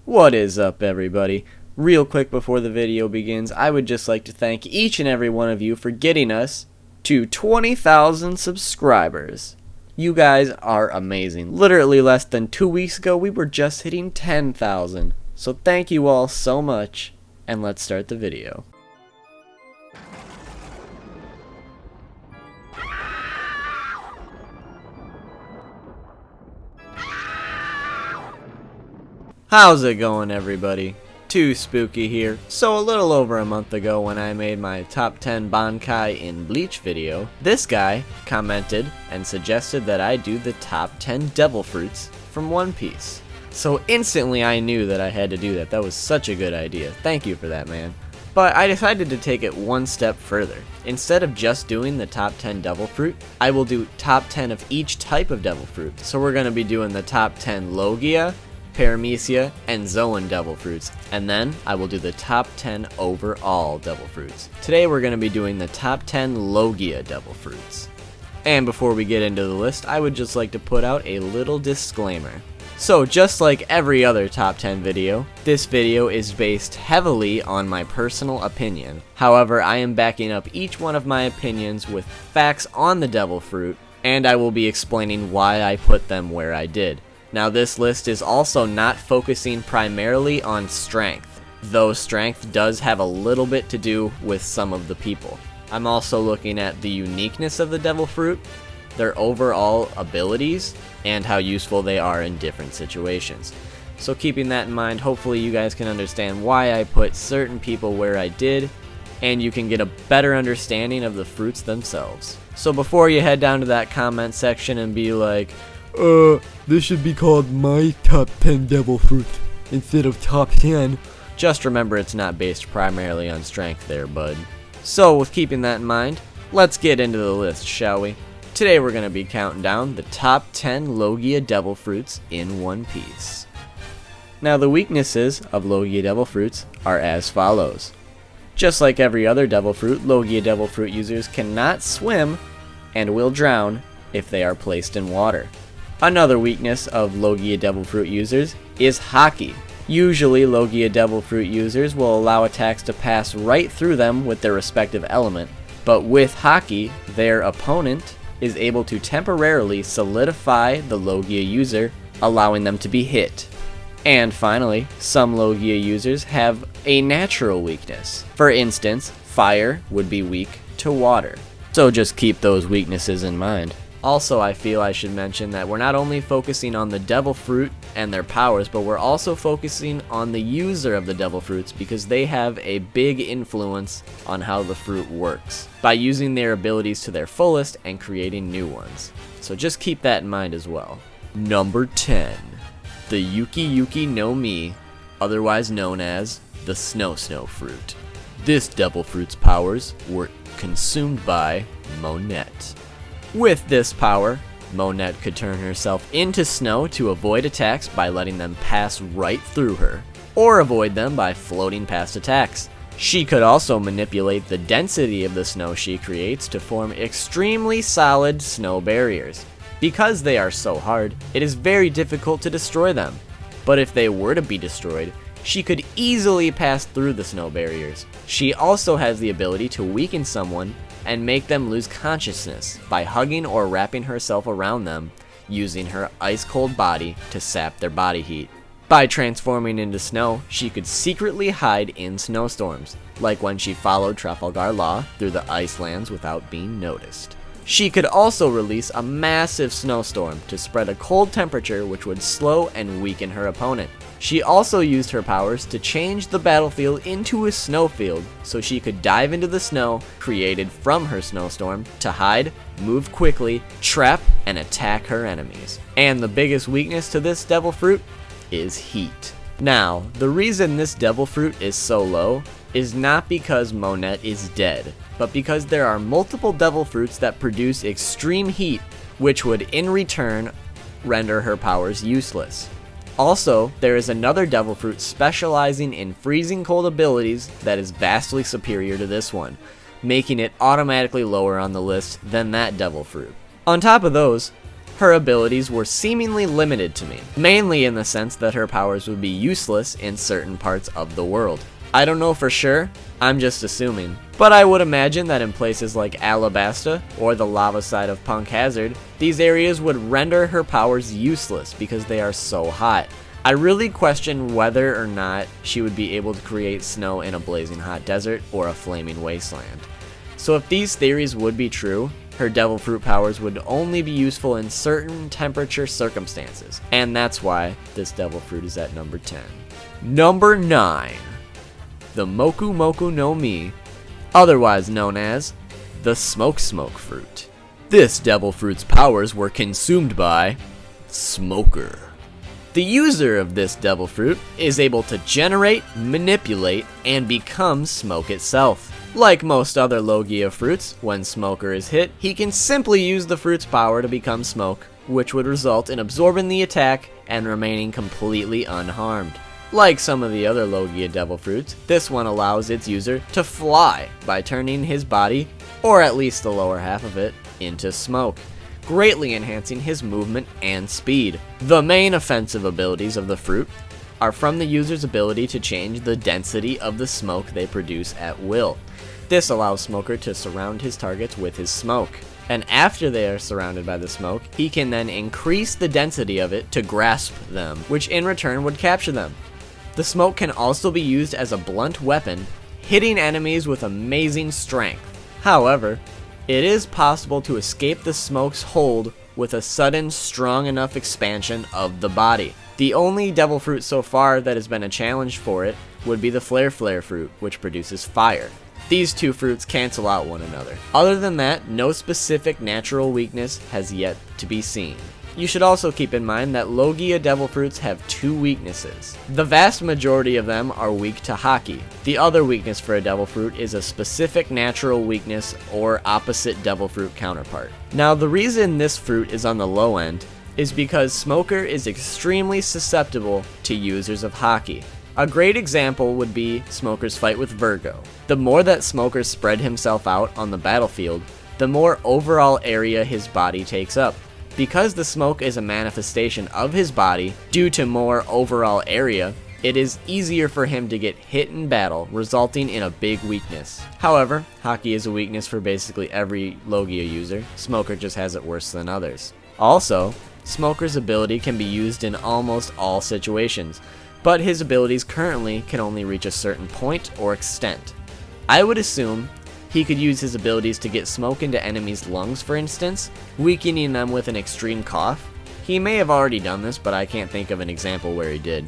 What is up, everybody? Real quick before the video begins, I would just like to thank each and every one of you for getting us to 20,000 subscribers. You guys are amazing. Literally less than 2 weeks ago, we were just hitting 10,000. So thank you all so much, and let's start the video. How's it going, everybody? Too Spooky here. So a little over a month ago when I made my top 10 Bankai in Bleach video, this guy commented and suggested that I do the top 10 devil fruits from One Piece. So instantly I knew that I had to do that. That was such a good idea. Thank you for that, man. But I decided to take it one step further. Instead of just doing the top 10 devil fruit, I will do top 10 of each type of devil fruit. So we're going to be doing the top 10 Logia, paramicia, and zoan devil fruits, and then I will do the top 10 overall devil fruits. Today we're going to be doing the top 10 Logia devil fruits. And before we get into the list, I would just like to put out a little disclaimer. So just like every other top 10 video, this video is based heavily on my personal opinion. However, I am backing up each one of my opinions with facts on the devil fruit, and I will be explaining why I put them where I did. Now this list is also not focusing primarily on strength, though strength does have a little bit to do with some of the people. I'm also looking at the uniqueness of the devil fruit, their overall abilities, and how useful they are in different situations. So keeping that in mind, hopefully you guys can understand why I put certain people where I did, and you can get a better understanding of the fruits themselves. So before you head down to that comment section and be like, this should be called my top 10 devil fruit instead of top 10. Just remember it's not based primarily on strength there, bud. So with keeping that in mind, let's get into the list, shall we? Today we're going to be counting down the top 10 Logia devil fruits in One Piece. Now the weaknesses of Logia devil fruits are as follows. Just like every other devil fruit, Logia devil fruit users cannot swim and will drown if they are placed in water. Another weakness of Logia devil fruit users is Haki. Usually Logia devil fruit users will allow attacks to pass right through them with their respective element, but with Haki, their opponent is able to temporarily solidify the Logia user, allowing them to be hit. And finally, some Logia users have a natural weakness. For instance, fire would be weak to water. So just keep those weaknesses in mind. Also, I feel I should mention that we're not only focusing on the devil fruit and their powers, but we're also focusing on the user of the devil fruits because they have a big influence on how the fruit works by using their abilities to their fullest and creating new ones. So just keep that in mind as well. Number 10. The Yuki Yuki no Mi, otherwise known as the Snow fruit. This devil fruit's powers were consumed by Monette. With this power, Monette could turn herself into snow to avoid attacks by letting them pass right through her, or avoid them by floating past attacks. She could also manipulate the density of the snow she creates to form extremely solid snow barriers. Because they are so hard, it is very difficult to destroy them. But if they were to be destroyed, she could easily pass through the snow barriers. She also has the ability to weaken someone and make them lose consciousness by hugging or wrapping herself around them, using her ice-cold body to sap their body heat. By transforming into snow, she could secretly hide in snowstorms, like when she followed Trafalgar Law through the ice lands without being noticed. She could also release a massive snowstorm to spread a cold temperature which would slow and weaken her opponent. She also used her powers to change the battlefield into a snowfield so she could dive into the snow created from her snowstorm to hide, move quickly, trap, and attack her enemies. And the biggest weakness to this devil fruit is heat. Now, the reason this devil fruit is so low is not because Monette is dead, but because there are multiple devil fruits that produce extreme heat, which would in return render her powers useless. Also, there is another devil fruit specializing in freezing cold abilities that is vastly superior to this one, making it automatically lower on the list than that devil fruit. On top of those, her abilities were seemingly limited to me, mainly in the sense that her powers would be useless in certain parts of the world. I don't know for sure, I'm just assuming, but I would imagine that in places like Alabasta or the lava side of Punk Hazard, these areas would render her powers useless because they are so hot. I really question whether or not she would be able to create snow in a blazing hot desert or a flaming wasteland. So if these theories would be true, her devil fruit powers would only be useful in certain temperature circumstances, and that's why this devil fruit is at number 10. Number 9. The Moku Moku no Mi, otherwise known as the Smoke fruit. This devil fruit's powers were consumed by Smoker. The user of this devil fruit is able to generate, manipulate, and become smoke itself. Like most other Logia fruits, when Smoker is hit, he can simply use the fruit's power to become smoke, which would result in absorbing the attack and remaining completely unharmed. Like some of the other Logia devil fruits, this one allows its user to fly by turning his body, or at least the lower half of it, into smoke, greatly enhancing his movement and speed. The main offensive abilities of the fruit are from the user's ability to change the density of the smoke they produce at will. This allows Smoker to surround his targets with his smoke, and after they are surrounded by the smoke, he can then increase the density of it to grasp them, which in return would capture them. The smoke can also be used as a blunt weapon, hitting enemies with amazing strength. However, it is possible to escape the smoke's hold with a sudden, strong enough expansion of the body. The only devil fruit so far that has been a challenge for it would be the Flair fruit, which produces fire. These two fruits cancel out one another. Other than that, no specific natural weakness has yet to be seen. You should also keep in mind that Logia devil fruits have two weaknesses. The vast majority of them are weak to Haki. The other weakness for a devil fruit is a specific natural weakness or opposite devil fruit counterpart. Now, the reason this fruit is on the low end is because Smoker is extremely susceptible to users of Haki. A great example would be Smoker's fight with Virgo. The more that Smoker spread himself out on the battlefield, the more overall area his body takes up. Because the smoke is a manifestation of his body due to more overall area, it is easier for him to get hit in battle, resulting in a big weakness. However, Haki is a weakness for basically every Logia user. Smoker just has it worse than others. Also, Smoker's ability can be used in almost all situations, but his abilities currently can only reach a certain point or extent. I would assume he could use his abilities to get smoke into enemies' lungs, for instance, weakening them with an extreme cough. He may have already done this, but I can't think of an example where he did.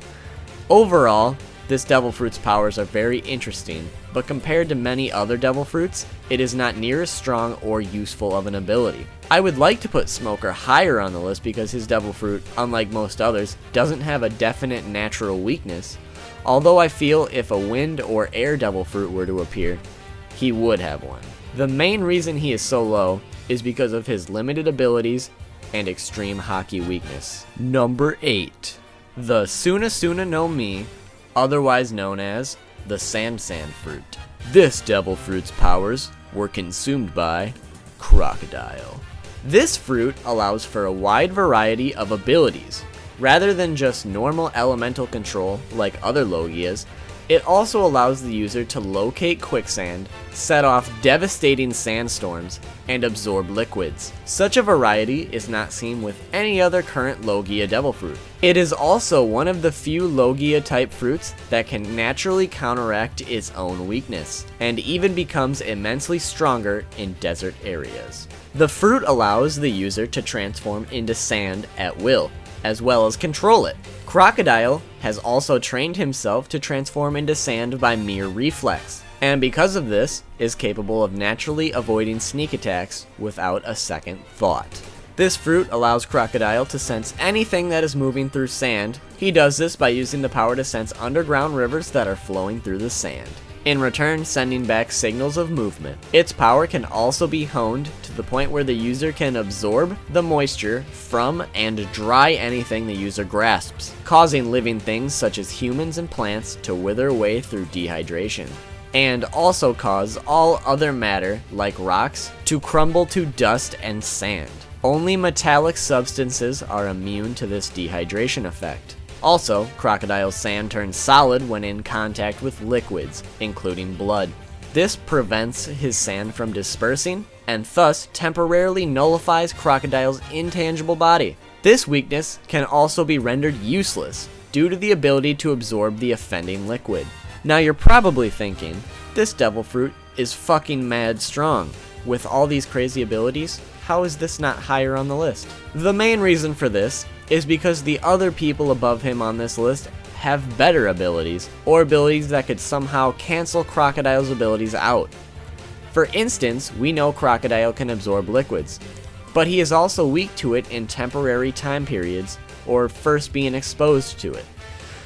Overall, this devil fruit's powers are very interesting, but compared to many other devil fruits, it is not near as strong or useful of an ability. I would like to put Smoker higher on the list because his devil fruit, unlike most others, doesn't have a definite natural weakness, although I feel if a wind or air devil fruit were to appear, he would have one. The main reason he is so low is because of his limited abilities and extreme Haki weakness. Number 8. The Suna no Mi, otherwise known as the Sand fruit. This devil fruit's powers were consumed by Crocodile. This fruit allows for a wide variety of abilities. Rather than just normal elemental control like other Logias, it also allows the user to locate quicksand, set off devastating sandstorms, and absorb liquids. Such a variety is not seen with any other current Logia devil fruit. It is also one of the few Logia type fruits that can naturally counteract its own weakness, and even becomes immensely stronger in desert areas. The fruit allows the user to transform into sand at will, as well as control it. Crocodile has also trained himself to transform into sand by mere reflex, and because of this, is capable of naturally avoiding sneak attacks without a second thought. This fruit allows Crocodile to sense anything that is moving through sand. He does this by using the power to sense underground rivers that are flowing through the sand, in return sending back signals of movement. Its power can also be honed to the point where the user can absorb the moisture from and dry anything the user grasps, causing living things such as humans and plants to wither away through dehydration, and also cause all other matter, like rocks, to crumble to dust and sand. Only metallic substances are immune to this dehydration effect. Also, crocodile's sand turns solid when in contact with liquids, including blood. This prevents his sand from dispersing, and thus temporarily nullifies crocodile's intangible body. This weakness can also be rendered useless due to the ability to absorb the offending liquid. Now you're probably thinking, this devil fruit is fucking mad strong. With all these crazy abilities, how is this not higher on the list? The main reason for this is because the other people above him on this list have better abilities, or abilities that could somehow cancel Crocodile's abilities out. For instance, we know Crocodile can absorb liquids, but he is also weak to it in temporary time periods, or first being exposed to it.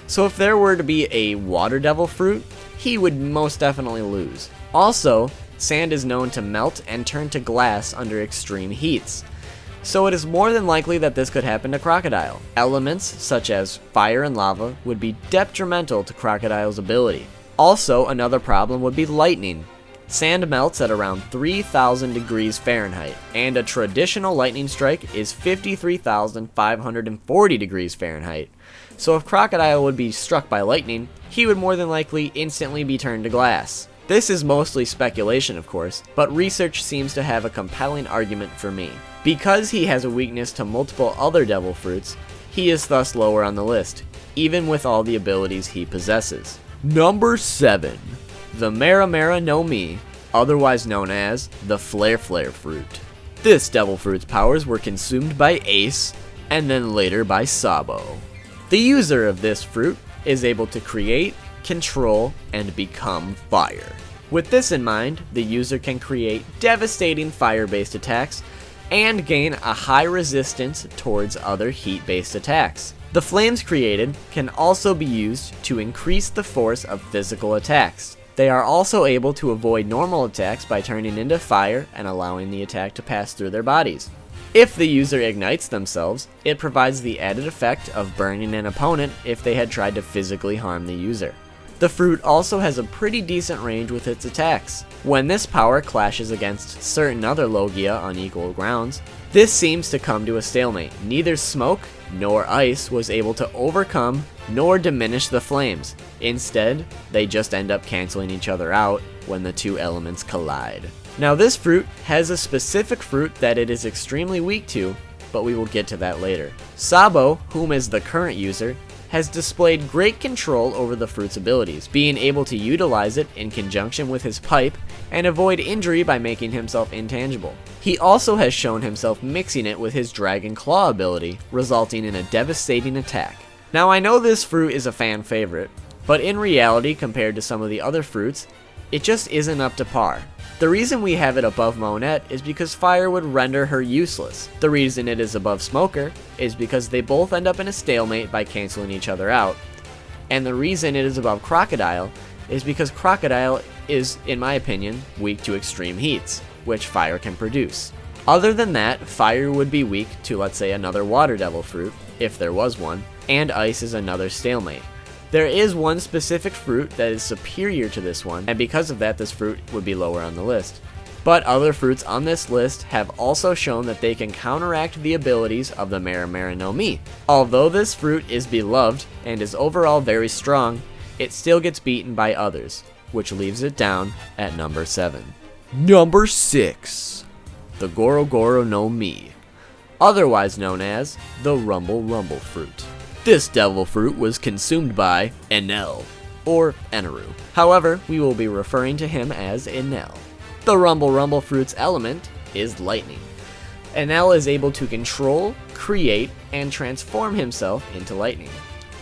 So if there were to be a water devil fruit, he would most definitely lose. Also, sand is known to melt and turn to glass under extreme heats, so it is more than likely that this could happen to Crocodile. Elements such as fire and lava would be detrimental to Crocodile's ability. Also, another problem would be lightning. Sand melts at around 3,000 degrees Fahrenheit, and a traditional lightning strike is 53,540 degrees Fahrenheit. So if Crocodile would be struck by lightning, he would more than likely instantly be turned to glass. This is mostly speculation, of course, but research seems to have a compelling argument for me. Because he has a weakness to multiple other devil fruits, he is thus lower on the list, even with all the abilities he possesses. Number 7. The Maramara no Mi, otherwise known as the Flair fruit. This devil fruit's powers were consumed by Ace, and then later by Sabo. The user of this fruit is able to create, control, and become fire. With this in mind, the user can create devastating fire-based attacks and gain a high resistance towards other heat-based attacks. The flames created can also be used to increase the force of physical attacks. They are also able to avoid normal attacks by turning into fire and allowing the attack to pass through their bodies. If the user ignites themselves, it provides the added effect of burning an opponent if they had tried to physically harm the user. The fruit also has a pretty decent range with its attacks. When this power clashes against certain other Logia on equal grounds, this seems to come to a stalemate. Neither smoke nor ice was able to overcome nor diminish the flames. Instead, they just end up canceling each other out when the two elements collide. Now this fruit has a specific fruit that it is extremely weak to, but we will get to that later. Sabo, whom is the current user, has displayed great control over the fruit's abilities, being able to utilize it in conjunction with his pipe and avoid injury by making himself intangible. He also has shown himself mixing it with his Dragon Claw ability, resulting in a devastating attack. Now I know this fruit is a fan favorite, but in reality compared to some of the other fruits, it just isn't up to par. The reason we have it above Monette is because fire would render her useless. The reason it is above Smoker is because they both end up in a stalemate by canceling each other out. And the reason it is above Crocodile is because Crocodile is, in my opinion, weak to extreme heats, which fire can produce. Other than that, fire would be weak to, let's say, another Water Devil fruit, if there was one, and ice is another stalemate. There is one specific fruit that is superior to this one, and because of that, this fruit would be lower on the list. But other fruits on this list have also shown that they can counteract the abilities of the Maramara no Mi. Although this fruit is beloved and is overall very strong, it still gets beaten by others, which leaves it down at number 7. Number 6. The Goro Goro no Mi, otherwise known as the Rumble fruit. This devil fruit was consumed by Enel, or Eneru. However, we will be referring to him as Enel. The Rumble fruit's element is lightning. Enel is able to control, create, and transform himself into lightning.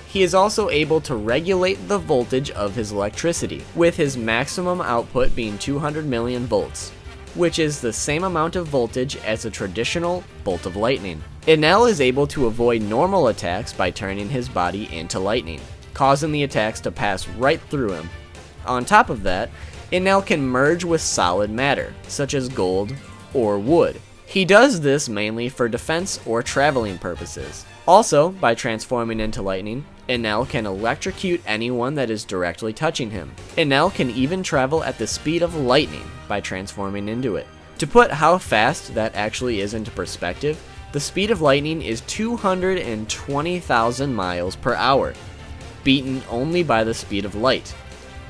He is also able to regulate the voltage of his electricity, with his maximum output being 200 million volts, which is the same amount of voltage as a traditional bolt of lightning. Enel is able to avoid normal attacks by turning his body into lightning, causing the attacks to pass right through him. On top of that, Enel can merge with solid matter, such as gold or wood. He does this mainly for defense or traveling purposes. Also, by transforming into lightning, Enel can electrocute anyone that is directly touching him. Enel can even travel at the speed of lightning by transforming into it. To put how fast that actually is into perspective, the speed of lightning is 220,000 miles per hour, beaten only by the speed of light,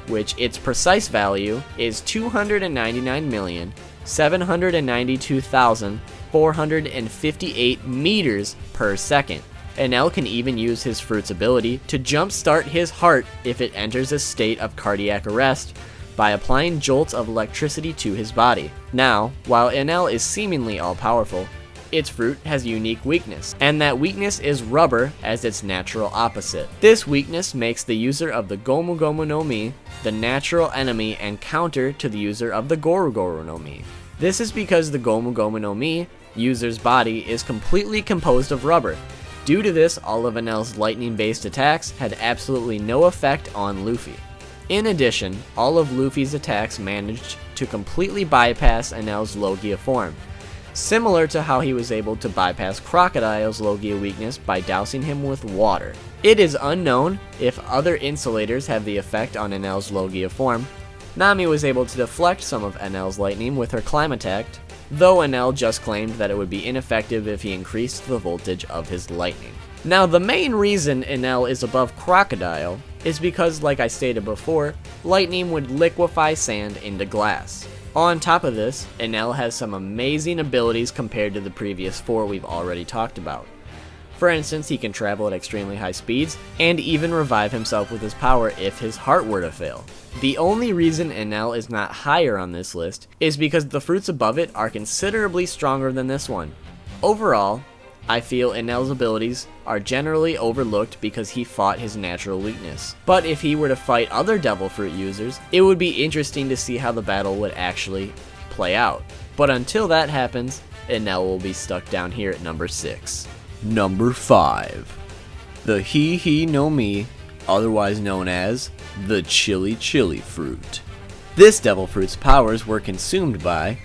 which its precise value is 299,792,458 meters per second. Enel can even use his fruit's ability to jumpstart his heart if it enters a state of cardiac arrest by applying jolts of electricity to his body. Now, while Enel is seemingly all-powerful, its fruit has a unique weakness, and that weakness is rubber as its natural opposite. This weakness makes the user of the Gomu Gomu no Mi the natural enemy and counter to the user of the Goru Goru no Mi. This is because the Gomu Gomu no Mi user's body is completely composed of rubber. Due to this, all of Enel's lightning-based attacks had absolutely no effect on Luffy. In addition, all of Luffy's attacks managed to completely bypass Enel's Logia form, similar to how he was able to bypass Crocodile's Logia weakness by dousing him with water. It is unknown if other insulators have the effect on Enel's Logia form. Nami was able to deflect some of Enel's lightning with her climb attack, though Enel just claimed that it would be ineffective if he increased the voltage of his lightning. Now, the main reason Enel is above Crocodile is because, like I stated before, lightning would liquefy sand into glass. On top of this, Enel has some amazing abilities compared to the previous four we've already talked about. For instance, he can travel at extremely high speeds, and even revive himself with his power if his heart were to fail. The only reason Enel is not higher on this list is because the fruits above it are considerably stronger than this one. Overall, I feel Enel's abilities are generally overlooked because he fought his natural weakness. But if he were to fight other Devil Fruit users, it would be interesting to see how the battle would actually play out. But until that happens, Enel will be stuck down here at number 6. Number 5. The He no Mi, otherwise known as the Chilli fruit. This Devil Fruit's powers were consumed by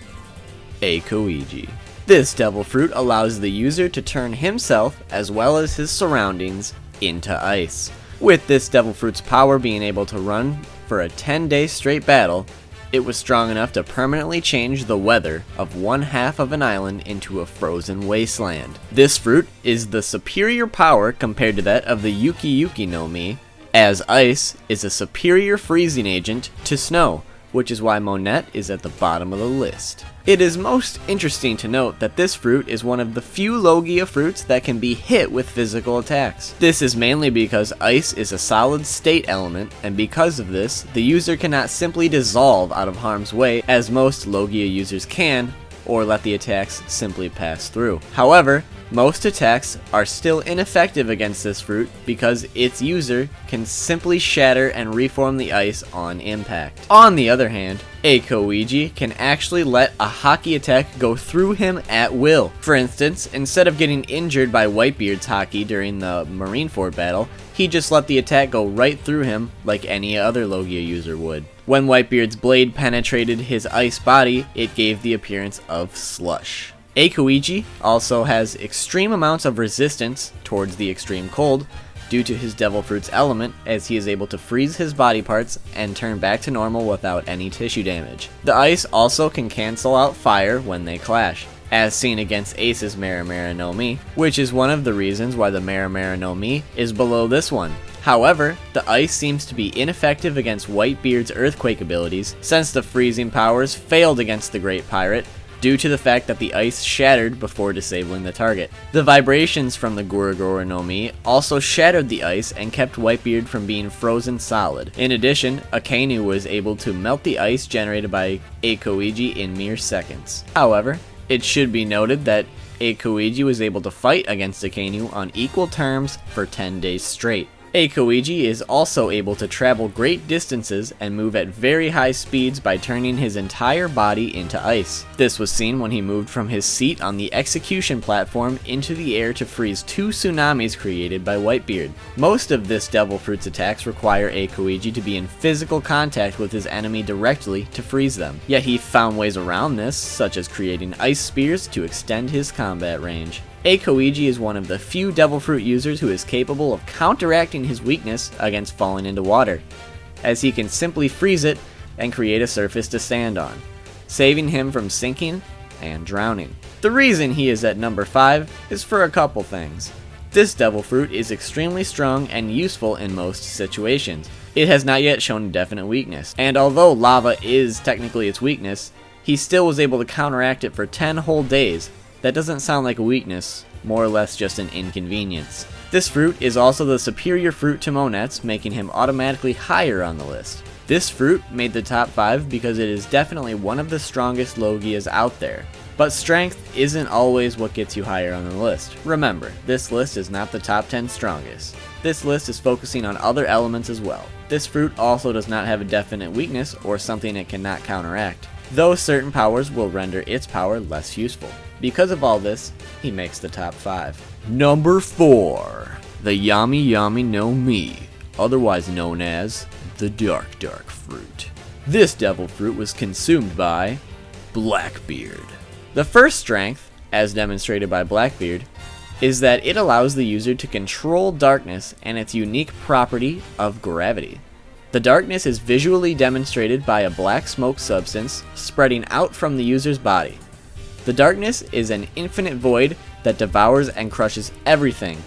Akoiji. This Devil Fruit allows the user to turn himself, as well as his surroundings, into ice. With this Devil Fruit's power being able to run for a 10-day straight battle, it was strong enough to permanently change the weather of one half of an island into a frozen wasteland. This fruit is the superior power compared to that of the Yuki no Mi, as ice is a superior freezing agent to snow, which is why Monet is at the bottom of the list. It is most interesting to note that this fruit is one of the few Logia fruits that can be hit with physical attacks. This is mainly because ice is a solid state element, and because of this, the user cannot simply dissolve out of harm's way as most Logia users can, or let the attacks simply pass through. However, most attacks are still ineffective against this fruit because its user can simply shatter and reform the ice on impact. On the other hand, Akoiji can actually let a Haki attack go through him at will. For instance, instead of getting injured by Whitebeard's Haki during the Marineford battle, he just let the attack go right through him like any other Logia user would. When Whitebeard's blade penetrated his ice body, it gave the appearance of slush. Akoiji also has extreme amounts of resistance towards the extreme cold due to his Devil Fruit's element, as he is able to freeze his body parts and turn back to normal without any tissue damage. The ice also can cancel out fire when they clash, as seen against Ace's Maramara no Mi, which is one of the reasons why the Maramara no Mi is below this one. However, the ice seems to be ineffective against Whitebeard's earthquake abilities, since the freezing powers failed against the Great Pirate, due to the fact that the ice shattered before disabling the target. The vibrations from the Goru no Mi also shattered the ice and kept Whitebeard from being frozen solid. In addition, Akainu was able to melt the ice generated by Akoiji in mere seconds. However, it should be noted that Akoiji was able to fight against Akainu on equal terms for 10 days straight. Akoiji is also able to travel great distances and move at very high speeds by turning his entire body into ice. This was seen when he moved from his seat on the execution platform into the air to freeze 2 tsunamis created by Whitebeard. Most of this Devil Fruit's attacks require Akoiji to be in physical contact with his enemy directly to freeze them. Yet he found ways around this, such as creating ice spears to extend his combat range. Akoiji is one of the few Devil Fruit users who is capable of counteracting his weakness against falling into water, as he can simply freeze it and create a surface to stand on, saving him from sinking and drowning. The reason he is at number 5 is for a couple things. This devil fruit is extremely strong and useful in most situations. It has not yet shown a definite weakness, and although lava is technically its weakness, he still was able to counteract it for 10 whole days. That doesn't sound like a weakness, more or less just an inconvenience. This fruit is also the superior fruit to Monet's, making him automatically higher on the list. This fruit made the top 5 because it is definitely one of the strongest Logias out there. But strength isn't always what gets you higher on the list. Remember, this list is not the top 10 strongest. This list is focusing on other elements as well. This fruit also does not have a definite weakness or something it cannot counteract, though certain powers will render its power less useful. Because of all this, he makes the top 5. Number 4. The Yami no Mi, otherwise known as the dark fruit. This devil fruit was consumed by Blackbeard. The first strength, as demonstrated by Blackbeard, is that it allows the user to control darkness and its unique property of gravity. The darkness is visually demonstrated by a black smoke substance spreading out from the user's body. The darkness is an infinite void that devours and crushes everything.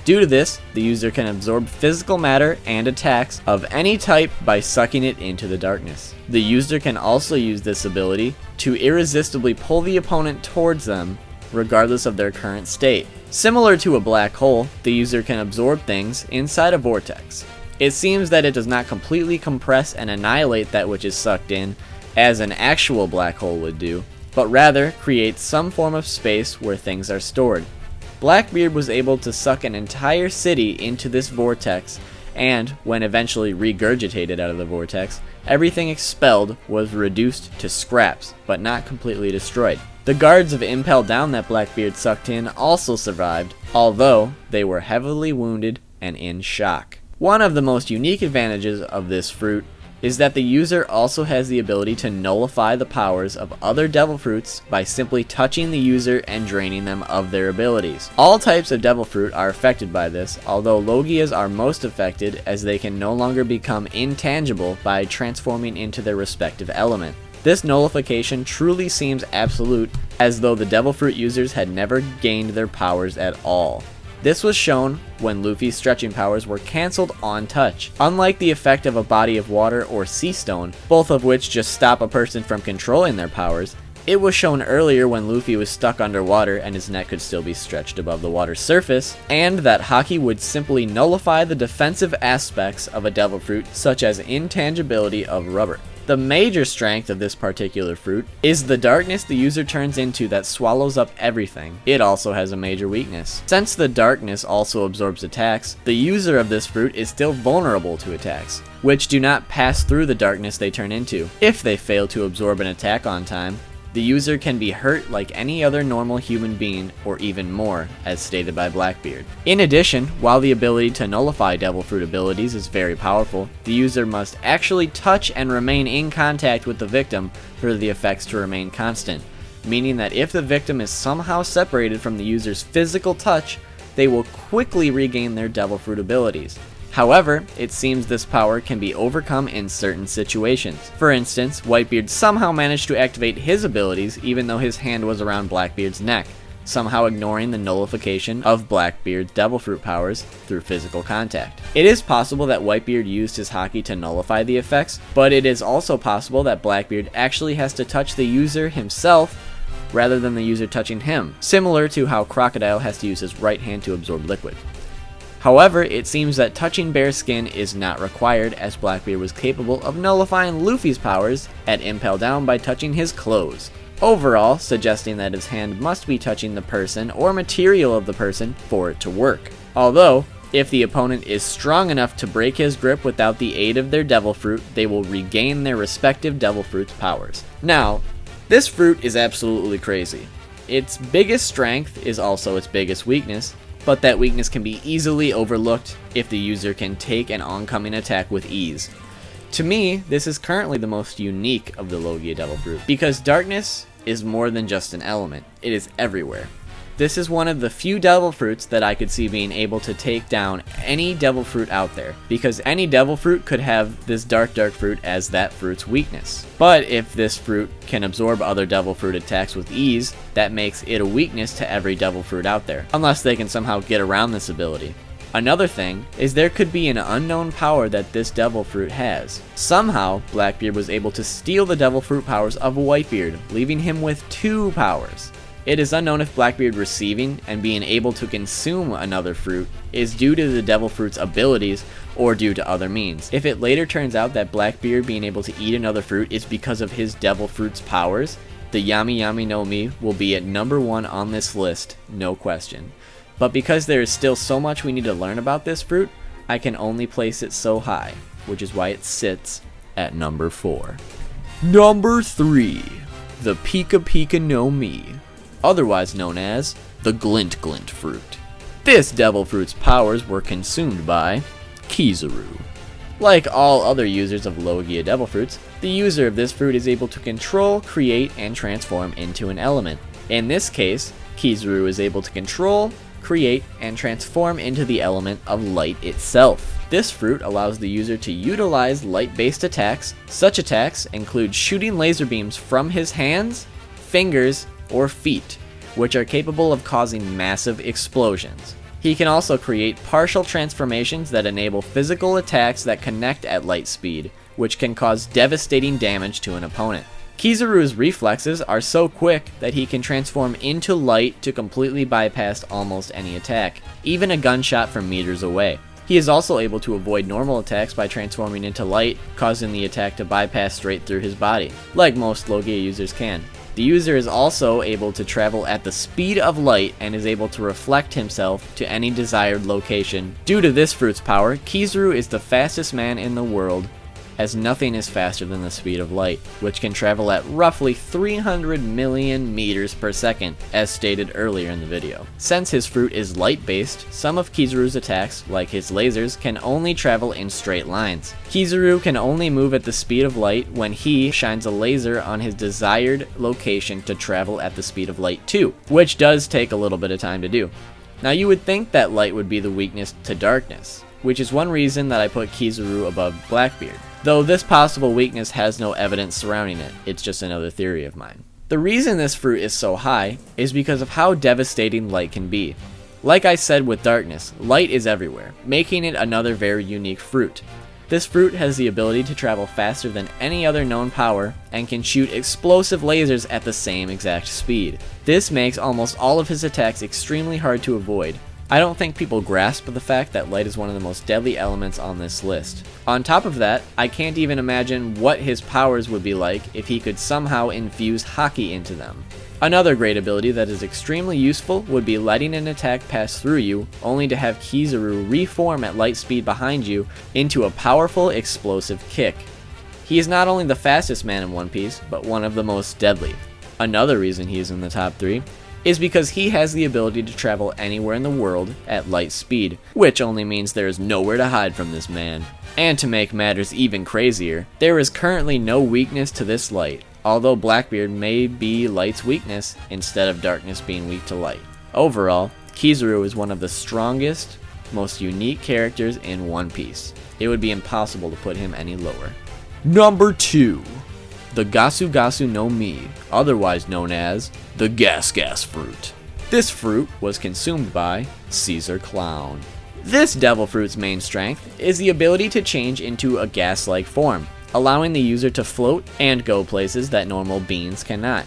Due to this, the user can absorb physical matter and attacks of any type by sucking it into the darkness. The user can also use this ability to irresistibly pull the opponent towards them, regardless of their current state. Similar to a black hole, the user can absorb things inside a vortex. It seems that it does not completely compress and annihilate that which is sucked in, as an actual black hole would do, but rather creates some form of space where things are stored. Blackbeard was able to suck an entire city into this vortex, and when eventually regurgitated out of the vortex, everything expelled was reduced to scraps, but not completely destroyed. The guards of Impel Down that Blackbeard sucked in also survived, although they were heavily wounded and in shock. One of the most unique advantages of this fruit is that the user also has the ability to nullify the powers of other devil fruits by simply touching the user and draining them of their abilities. All types of devil fruit are affected by this, although Logias are most affected as they can no longer become intangible by transforming into their respective element. This nullification truly seems absolute, as though the devil fruit users had never gained their powers at all. This was shown when Luffy's stretching powers were cancelled on touch. Unlike the effect of a body of water or sea stone, both of which just stop a person from controlling their powers, it was shown earlier when Luffy was stuck underwater and his neck could still be stretched above the water's surface, and that Haki would simply nullify the defensive aspects of a devil fruit, such as intangibility of rubber. The major strength of this particular fruit is the darkness the user turns into that swallows up everything. It also has a major weakness. Since the darkness also absorbs attacks, the user of this fruit is still vulnerable to attacks, which do not pass through the darkness they turn into. If they fail to absorb an attack on time, the user can be hurt like any other normal human being, or even more, as stated by Blackbeard. In addition, while the ability to nullify devil fruit abilities is very powerful, the user must actually touch and remain in contact with the victim for the effects to remain constant, meaning that if the victim is somehow separated from the user's physical touch, they will quickly regain their devil fruit abilities. However, it seems this power can be overcome in certain situations. For instance, Whitebeard somehow managed to activate his abilities even though his hand was around Blackbeard's neck, somehow ignoring the nullification of Blackbeard's devil fruit powers through physical contact. It is possible that Whitebeard used his Haki to nullify the effects, but it is also possible that Blackbeard actually has to touch the user himself rather than the user touching him, similar to how Crocodile has to use his right hand to absorb liquid. However, it seems that touching bare skin is not required, as Blackbeard was capable of nullifying Luffy's powers at Impel Down by touching his clothes, overall suggesting that his hand must be touching the person or material of the person for it to work. Although, if the opponent is strong enough to break his grip without the aid of their devil fruit, they will regain their respective devil fruit's powers. Now, this fruit is absolutely crazy. Its biggest strength is also its biggest weakness, but that weakness can be easily overlooked if the user can take an oncoming attack with ease. To me, this is currently the most unique of the Logia Devil Fruit, because darkness is more than just an element, it is everywhere. This is one of the few devil fruits that I could see being able to take down any devil fruit out there, because any devil fruit could have this dark fruit as that fruit's weakness. But if this fruit can absorb other devil fruit attacks with ease, that makes it a weakness to every devil fruit out there, unless they can somehow get around this ability. Another thing is there could be an unknown power that this devil fruit has. Somehow, Blackbeard was able to steal the devil fruit powers of Whitebeard, leaving him with 2 powers. It is unknown if Blackbeard receiving and being able to consume another fruit is due to the devil fruit's abilities or due to other means. If it later turns out that Blackbeard being able to eat another fruit is because of his devil fruit's powers, the Yami no Mi will be at number 1 on this list, no question. But because there is still so much we need to learn about this fruit, I can only place it so high, which is why it sits at number 4. Number 3. The Pika no Mi, otherwise known as the Glint fruit. This devil fruit's powers were consumed by Kizaru. Like all other users of Logia devil fruits, the user of this fruit is able to control, create, and transform into an element. In this case, Kizaru is able to control, create, and transform into the element of light itself. This fruit allows the user to utilize light-based attacks. Such attacks include shooting laser beams from his hands, fingers, or feet, which are capable of causing massive explosions. He can also create partial transformations that enable physical attacks that connect at light speed, which can cause devastating damage to an opponent. Kizaru's reflexes are so quick that he can transform into light to completely bypass almost any attack, even a gunshot from meters away. He is also able to avoid normal attacks by transforming into light, causing the attack to bypass straight through his body, like most Logia users can. The user is also able to travel at the speed of light and is able to reflect himself to any desired location. Due to this fruit's power, Kizaru is the fastest man in the world, as nothing is faster than the speed of light, which can travel at roughly 300 million meters per second, as stated earlier in the video. Since his fruit is light-based, some of Kizaru's attacks, like his lasers, can only travel in straight lines. Kizaru can only move at the speed of light when he shines a laser on his desired location to travel at the speed of light too, which does take a little bit of time to do. Now you would think that light would be the weakness to darkness, which is one reason that I put Kizaru above Blackbeard. Though this possible weakness has no evidence surrounding it, it's just another theory of mine. The reason this fruit is so high is because of how devastating light can be. Like I said with darkness, light is everywhere, making it another very unique fruit. This fruit has the ability to travel faster than any other known power and can shoot explosive lasers at the same exact speed. This makes almost all of his attacks extremely hard to avoid. I don't think people grasp the fact that light is one of the most deadly elements on this list. On top of that, I can't even imagine what his powers would be like if he could somehow infuse Haki into them. Another great ability that is extremely useful would be letting an attack pass through you, only to have Kizaru reform at light speed behind you into a powerful explosive kick. He is not only the fastest man in One Piece, but one of the most deadly. Another reason he is in the top 3 is because he has the ability to travel anywhere in the world at light speed, which only means there is nowhere to hide from this man. And to make matters even crazier, there is currently no weakness to this light, although Blackbeard may be light's weakness instead of darkness being weak to light. Overall, Kizaru is one of the strongest, most unique characters in One Piece. It would be impossible to put him any lower. Number 2. The Gasu no Mi, otherwise known as the Gas fruit. This fruit was consumed by Caesar Clown. This devil fruit's main strength is the ability to change into a gas-like form, allowing the user to float and go places that normal beings cannot.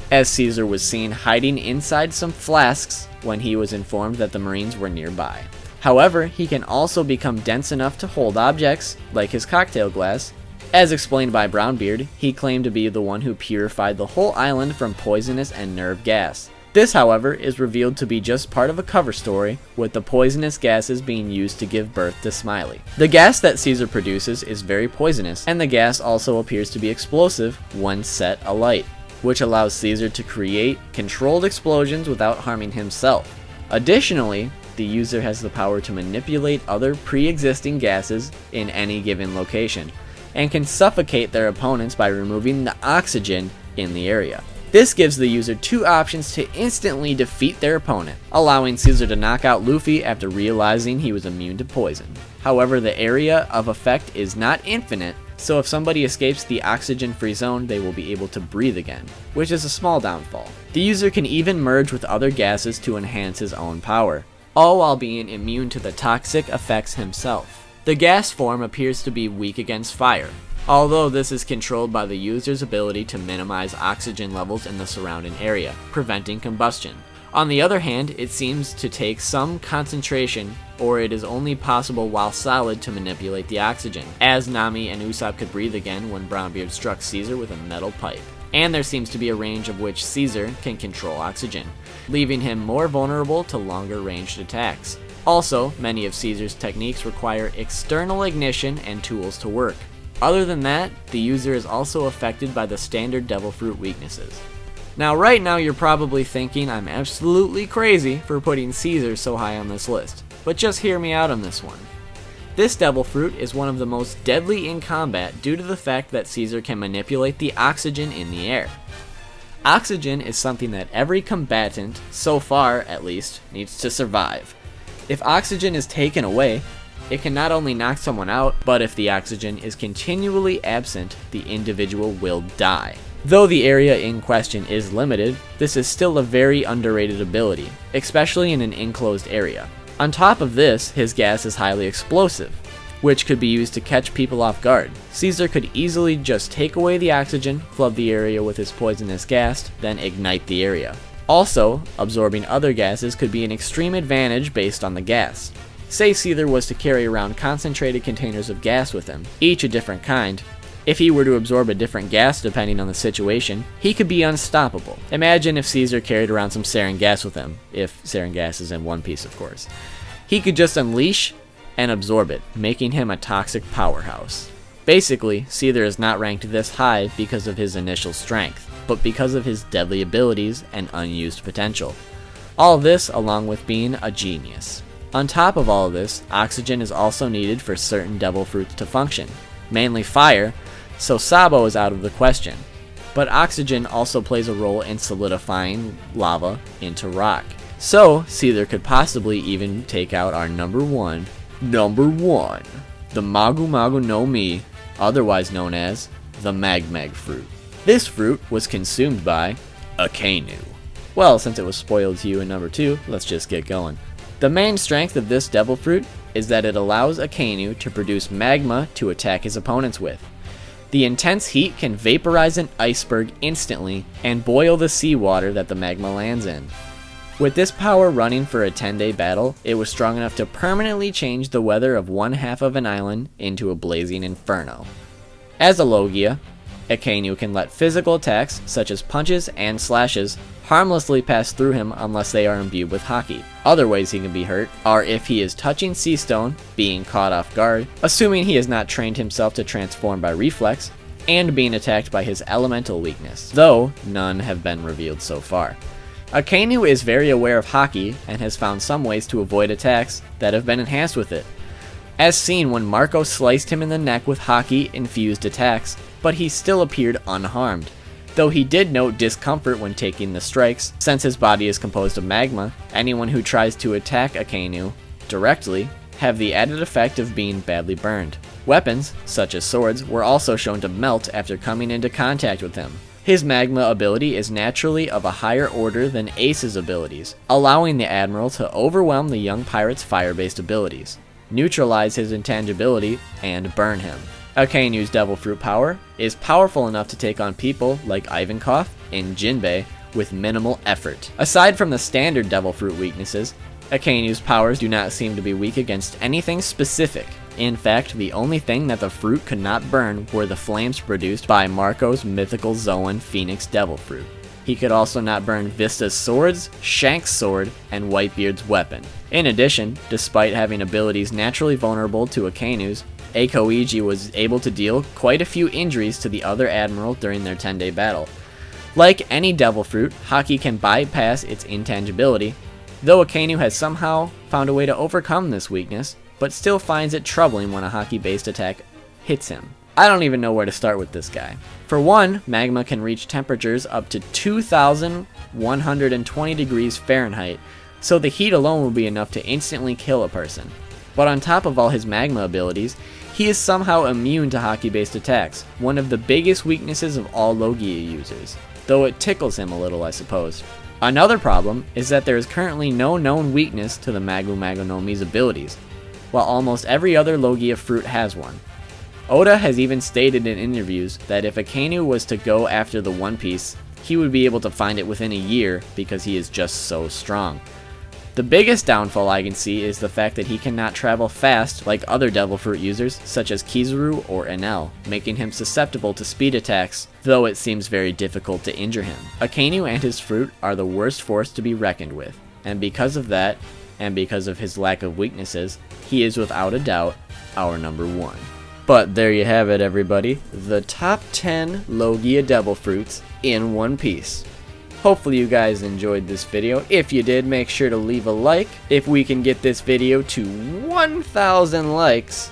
As Caesar was seen hiding inside some flasks when he was informed that the Marines were nearby. However, he can also become dense enough to hold objects, like his cocktail glass. As explained by Brownbeard, he claimed to be the one who purified the whole island from poisonous and nerve gas. This, however, is revealed to be just part of a cover story, with the poisonous gases being used to give birth to Smiley. The gas that Caesar produces is very poisonous, and the gas also appears to be explosive when set alight, which allows Caesar to create controlled explosions without harming himself. Additionally, the user has the power to manipulate other pre-existing gases in any given location, and can suffocate their opponents by removing the oxygen in the area. This gives the user two options to instantly defeat their opponent, allowing Caesar to knock out Luffy after realizing he was immune to poison. However, the area of effect is not infinite, so if somebody escapes the oxygen-free zone, they will be able to breathe again, which is a small downfall. The user can even merge with other gases to enhance his own power, all while being immune to the toxic effects himself. The gas form appears to be weak against fire, although this is controlled by the user's ability to minimize oxygen levels in the surrounding area, preventing combustion. On the other hand, it seems to take some concentration, or it is only possible while solid to manipulate the oxygen, as Nami and Usopp could breathe again when Brownbeard struck Caesar with a metal pipe. And there seems to be a range of which Caesar can control oxygen, leaving him more vulnerable to longer ranged attacks. Also, many of Caesar's techniques require external ignition and tools to work. Other than that, the user is also affected by the standard Devil Fruit weaknesses. Now right now you're probably thinking I'm absolutely crazy for putting Caesar so high on this list, but just hear me out on this one. This Devil Fruit is one of the most deadly in combat due to the fact that Caesar can manipulate the oxygen in the air. Oxygen is something that every combatant, so far at least, needs to survive. If oxygen is taken away, it can not only knock someone out, but if the oxygen is continually absent, the individual will die. Though the area in question is limited, this is still a very underrated ability, especially in an enclosed area. On top of this, his gas is highly explosive, which could be used to catch people off guard. Caesar could easily just take away the oxygen, flood the area with his poisonous gas, then ignite the area. Also, absorbing other gases could be an extreme advantage based on the gas. Say Caesar was to carry around concentrated containers of gas with him, each a different kind. If he were to absorb a different gas depending on the situation, he could be unstoppable. Imagine if Caesar carried around some sarin gas with him, if sarin gas is in One Piece of course. He could just unleash and absorb it, making him a toxic powerhouse. Basically, Caesar is not ranked this high because of his initial strength, but because of his deadly abilities and unused potential. All this along with being a genius. On top of all of this, oxygen is also needed for certain devil fruits to function, mainly fire, so Sabo is out of the question. But oxygen also plays a role in solidifying lava into rock. So Caesar could possibly even take out our number one, the Magu Magu no Mi, otherwise known as the Mag fruit. This fruit was consumed by Akainu. Well, since it was spoiled to you in number 2, let's just get going. The main strength of this devil fruit is that it allows Akainu to produce magma to attack his opponents with. The intense heat can vaporize an iceberg instantly and boil the seawater that the magma lands in. With this power running for a 10-day battle, it was strong enough to permanently change the weather of one half of an island into a blazing inferno. As a Logia, Akainu can let physical attacks, such as punches and slashes, harmlessly pass through him unless they are imbued with Haki. Other ways he can be hurt are if he is touching Sea Stone, being caught off guard, assuming he has not trained himself to transform by reflex, and being attacked by his elemental weakness, though none have been revealed so far. Akainu is very aware of Haki and has found some ways to avoid attacks that have been enhanced with it, as seen when Marco sliced him in the neck with Haki-infused attacks, but he still appeared unharmed. Though he did note discomfort when taking the strikes, since his body is composed of magma, anyone who tries to attack Akainu directly have the added effect of being badly burned. Weapons, such as swords, were also shown to melt after coming into contact with him. His magma ability is naturally of a higher order than Ace's abilities, allowing the Admiral to overwhelm the young pirate's fire-based abilities, neutralize his intangibility, and burn him. Akainu's Devil Fruit power is powerful enough to take on people like Ivankov and Jinbei with minimal effort. Aside from the standard Devil Fruit weaknesses, Akainu's powers do not seem to be weak against anything specific. In fact, the only thing that the fruit could not burn were the flames produced by Marco's mythical Zoan Phoenix Devil Fruit. He could also not burn Vista's swords, Shank's sword, and Whitebeard's weapon. In addition, despite having abilities naturally vulnerable to Akainu's, Akoiji was able to deal quite a few injuries to the other Admiral during their 10-day battle. Like any Devil Fruit, Haki can bypass its intangibility, though Akainu has somehow found a way to overcome this weakness, but still finds it troubling when a Haki-based attack hits him. I don't even know where to start with this guy. For one, magma can reach temperatures up to 2,120 degrees Fahrenheit, so the heat alone will be enough to instantly kill a person. But on top of all his magma abilities, he is somehow immune to hockey-based attacks, one of the biggest weaknesses of all Logia users, though it tickles him a little, I suppose. Another problem is that there is currently no known weakness to the Magu Magonomi's abilities, while almost every other Logia fruit has one. Oda has even stated in interviews that if Akainu was to go after the One Piece, he would be able to find it within a year because he is just so strong. The biggest downfall I can see is the fact that he cannot travel fast like other Devil Fruit users such as Kizaru or Enel, making him susceptible to speed attacks, though it seems very difficult to injure him. Akainu and his fruit are the worst force to be reckoned with, and because of that, and because of his lack of weaknesses, he is without a doubt our number one. But there you have it, everybody, the top 10 Logia Devil Fruits in One Piece. Hopefully you guys enjoyed this video. If you did, make sure to leave a like. If we can get this video to 1,000 likes,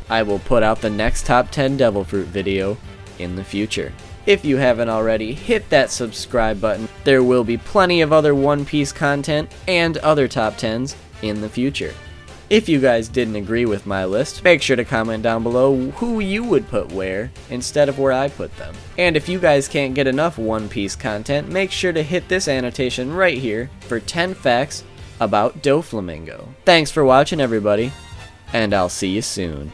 I will put out the next top 10 Devil Fruit video in the future. If you haven't already, hit that subscribe button. There will be plenty of other One Piece content and other top 10s in the future. If you guys didn't agree with my list, make sure to comment down below who you would put where instead of where I put them. And if you guys can't get enough One Piece content, make sure to hit this annotation right here for 10 facts about Doflamingo. Thanks for watching, everybody, and I'll see you soon.